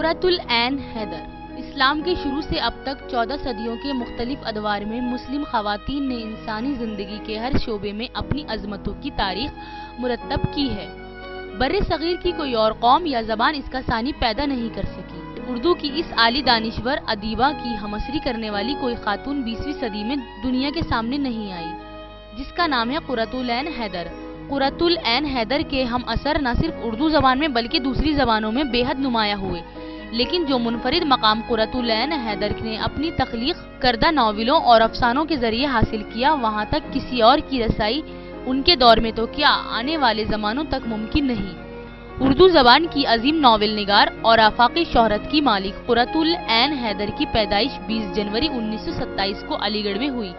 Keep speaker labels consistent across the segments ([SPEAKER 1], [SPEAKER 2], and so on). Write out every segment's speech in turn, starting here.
[SPEAKER 1] قرۃ العین حیدر اسلام کے شروع سے اب تک 14 صدیوں کے مختلف ادوار میں مسلم خواتین نے انسانی زندگی کے ہر شعبے میں اپنی عظمتوں کی تاریخ مرتب کی ہے۔ بر صغیر کی کوئی اور قوم یا زبان اس کا ثانی پیدا نہیں کر سکی۔ اردو کی اس عالی دانشور ادیبہ کی ہمسری کرنے والی کوئی خاتون 20ویں صدی میں دنیا کے سامنے نہیں آئی، جس کا نام ہے قرۃ العین حیدر۔ قرۃ العین حیدر کے ہم اثر نہ صرف اردو زبان میں بلکہ دوسری زبانوں میں بے حد نمایاں ہوئے، لیکن جو منفرد مقام قرۃ العین حیدر نے اپنی تخلیق کردہ ناولوں اور افسانوں کے ذریعے حاصل کیا، وہاں تک کسی اور کی رسائی ان کے دور میں تو کیا آنے والے زمانوں تک ممکن نہیں۔ اردو زبان کی عظیم ناول نگار اور آفاقی شہرت کی مالک قرۃ العین حیدر کی پیدائش 20 جنوری 1927 کو علی گڑھ میں ہوئی۔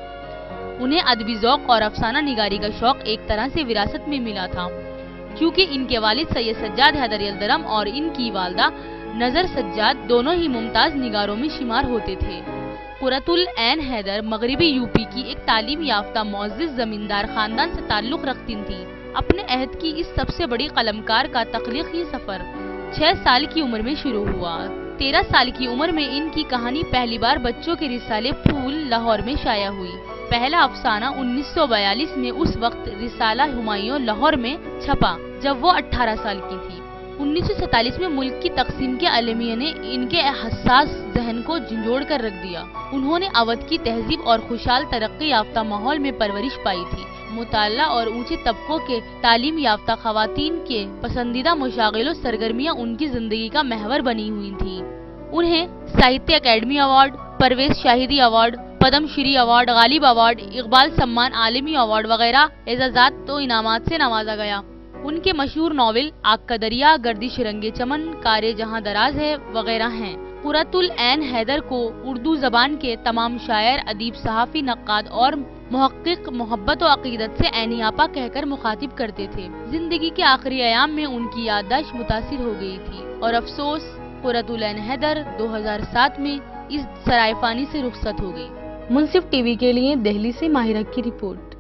[SPEAKER 1] انہیں ادبی ذوق اور افسانہ نگاری کا شوق ایک طرح سے وراثت میں ملا تھا، کیونکہ ان کے والد سید سجاد حیدر یلدرم اور ان کی والدہ نظر سجاد دونوں ہی ممتاز نگاروں میں شمار ہوتے تھے۔ قرۃ العین حیدر مغربی یوپی کی ایک تعلیم یافتہ معزز زمیندار خاندان سے تعلق رکھتی تھیں۔ اپنے عہد کی اس سب سے بڑی قلمکار کا تخلیقی سفر 6 سال کی عمر میں شروع ہوا۔ 13 سال کی عمر میں ان کی کہانی پہلی بار بچوں کے رسالے پھول لاہور میں شائع ہوئی۔ پہلا افسانہ 1942 میں اس وقت رسالہ ہمایوں لاہور میں چھپا جب وہ 18 سال کی تھی۔ 1947 میں ملک کی تقسیم کے المیہ نے ان کے حساس ذہن کو جھنجھوڑ کر رکھ دیا۔ انہوں نے اودھ کی تہذیب اور خوشحال ترقی یافتہ ماحول میں پرورش پائی تھی۔ مطالعہ اور اونچے طبقوں کے تعلیم یافتہ خواتین کے پسندیدہ مشاغل و سرگرمیاں ان کی زندگی کا محور بنی ہوئی تھیں۔ انہیں Sahitya academy award, Parvez Shahidi award, Padma Shri award, Ghalib award, Iqbal Samman, عالمی ایوارڈ وغیرہ اعزازات و انعامات سے نوازا گیا۔ ان کے مشہور ناول آگ کا دریا، گردش رنگ چمن، کار جہاں دراز ہے وغیرہ ہیں۔ قرۃ العین حیدر کو اردو زبان کے تمام شاعر، ادیب، صحافی، نقاد اور محقق محبت و عقیدت سے عینی آپا کہہ کر مخاطب کرتے تھے۔ زندگی کے آخری ایام میں ان کی یادداشت متاثر ہو گئی تھی اور افسوس قرۃ العین حیدر 2007 میں اس سرائے فانی سے رخصت ہو گئی۔ منصف ٹی وی کے لیے دہلی سے ماہرہ کی رپورٹ۔